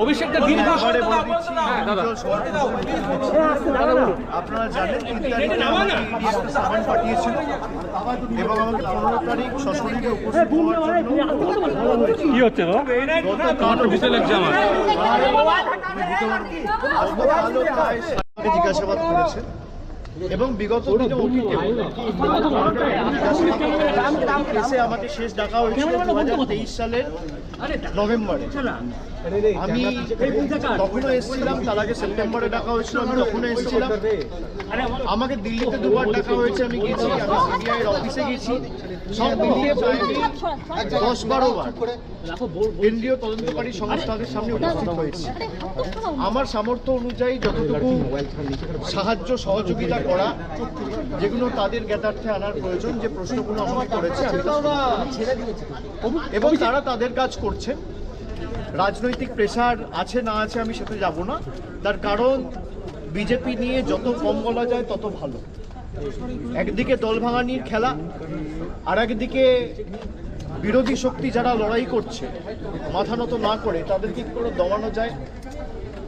অভিষেকটা দীর্ঘ আপনারা জানেন পাঠিয়েছিল এবং আমাকে 15 তারিখ সশরীরে উপস্থিত হওয়ার জন্য কি হচ্ছে জিজ্ঞাসাবাদ করেছে এবং বিগত দিনে কেসে আমাকে শেষ ডাকা হয়েছিল 2023 সালের নভেম্বরে। আমি তখনও এসেছিলাম, তার আগে সেপ্টেম্বরে ডাকা হয়েছিল, আমি তখনও এসেছিলাম। আমাকে দিল্লিতে দুবার ডাকা হয়েছে, আমি গেছি, আমি সিবিআইয়ের অফিসে গেছি, সব মিলিয়ে প্রায় 10-12 বার কেন্দ্রীয় তদন্তকারী সংস্থাদের সামনে উপস্থিত হয়েছি। আমার সামর্থ্য অনুযায়ী যতটুকু সাহায্য সহযোগিতা করা, যেগুলো তাদের জ্ঞাতার্থে আনার প্রয়োজন, যে প্রশ্নগুলো আমাকে করেছে এবং তারা তাদের কাজ করছে। রাজনৈতিক প্রেসার আছে না আছে আমি সেটা যাব না, তার কারণ বিজেপি নিয়ে যত কম বলা যায় তত ভালো। একদিকে দল ভাঙানির খেলা, আর একদিকে বিরোধী শক্তি যারা লড়াই করছে মাথা নত না করে তাদেরকে কি করে দমানো যায়,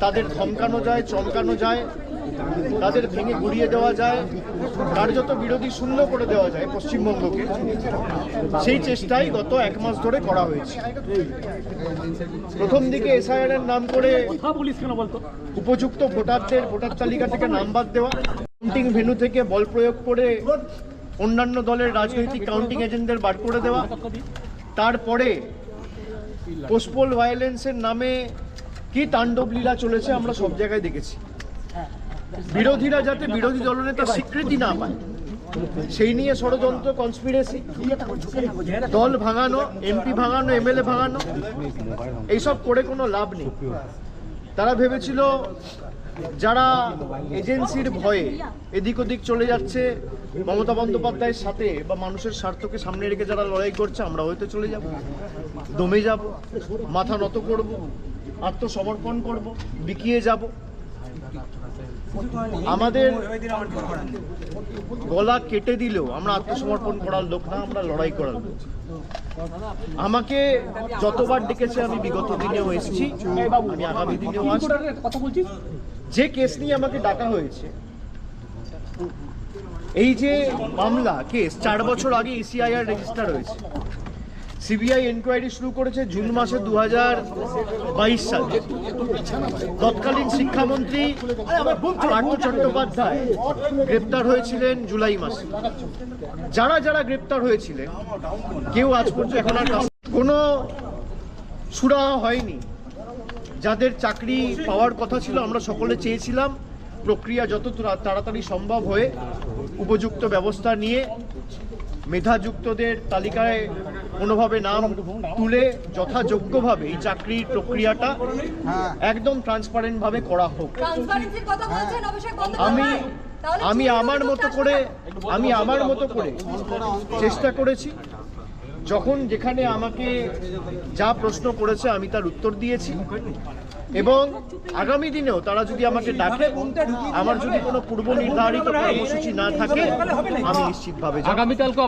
তাদের ধমকানো যায়, চমকানো যায়, তাদের ভেঙে গুড়িয়ে দেওয়া যায়, কার্যত বিরোধী শূন্য করে দেওয়া যায় পশ্চিমবঙ্গকে, সেই চেষ্টাই গত 1 মাস ধরে করা হয়েছে। প্রথম দিকে এসআইআর এর নাম করে উপযুক্ত ভোটারদের ভোটার তালিকা থেকে নাম বাদ দেওয়া, কাউন্টিং ভেন্যু থেকে বল প্রয়োগ করে অন্যান্য দলের রাজনৈতিক কাউন্টিং এজেন্টদের বার করে দেওয়া, তারপরে পোস্টপোল ভায়োলেন্সের নামে কি তাণ্ডব লীলা চলেছে আমরা সব জায়গায় দেখেছি। বিরোধীরা যাতে বিরোধী দলনেতার স্বীকৃতি না পায় সেই নিয়ে ষড়যন্ত্র, কনস্পিরেসি, দল ভাঙানো, এমপি ভাঙানো, এমএলএ ভাঙানো, এইসব করে কোনো লাভ নেই। তারা ভেবেছিল যারা এজেন্সির ভয়ে এদিক ওদিক চলে যাচ্ছে মমতা বন্দ্যোপাধ্যায়ের সাথে বা মানুষের স্বার্থকে সামনে রেখে যারা লড়াই করছে, আমরা হয়তো চলে যাব, দমে যাব, মাথা নত করব, আত্মসমর্পণ করব, বিকিয়ে যাব। আমাদের গলা কেটে দিলেও আমরা আত্মসমর্পণ করার লোক না, আমরা লড়াই করার লোক। আমাকে যতবার ডেকেছে আমি বিগত দিনেও এসেছি, আমি আগামী দিনেও আসছি। যে কেস নিয়ে আমাকে ডাকা হয়েছে, এই যে মামলা কেস 4 বছর আগে ECIR রেজিস্টার হয়েছে, সিবিআই এনকোয়ারি শুরু করেছে জুন মাসে 2022 সালে। তৎকালীন শিক্ষামন্ত্রী পার্থ চট্টোপাধ্যায় গ্রেপ্তার হয়েছিলেন জুলাই মাসে। যারা যারা গ্রেপ্তার হয়েছিলেন কেউ আজ পর্যন্ত এখন আর কোনো সুরাহা হয়নি। যাদের চাকরি পাওয়ার কথা ছিল, আমরা সকলে চেয়েছিলাম প্রক্রিয়া যত তাড়াতাড়ি সম্ভব হয়ে উপযুক্ত ব্যবস্থা নিয়ে মেধাযুক্তদের তালিকায় কোনোভাবে নাম তুলে যথাযোগ্যভাবে এই চাকরির প্রক্রিয়াটা একদম ট্রান্সপারেন্ট ভাবে করা হোক। আমি আমার মতো করে চেষ্টা করেছি। যখন যেখানে আমাকে যা প্রশ্ন করেছে আমি তার উত্তর দিয়েছি এবং আগামী দিনেও তারা যদি আমাকে ডাকে, আমার যদি কোনো পূর্ব নির্ধারিত কর্মসূচি না থাকে, আমি নিশ্চিতভাবে